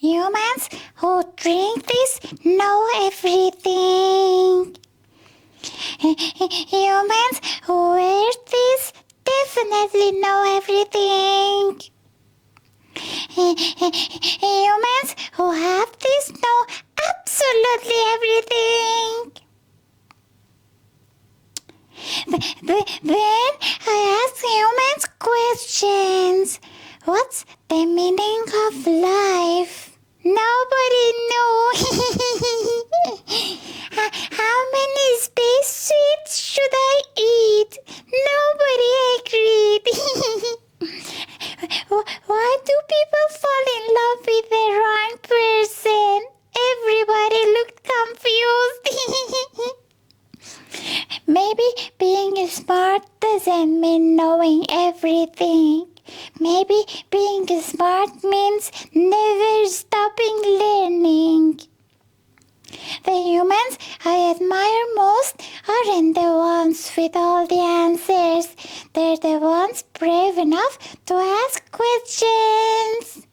Humans who drink this know everything. Humans who wear this definitely know everything. Humans who have this know absolutely everything. Then I ask humans questions. What's the meaning of life? Nobody knew. How many space sweets should I eat? Nobody agreed. Why do people fall in love with the wrong person? Everybody looked confused. Maybe being smart doesn't mean knowing everything. Maybe being smart means never stopping learning. The humans I admire most aren't the ones with all the answers. They're the ones brave enough to ask questions.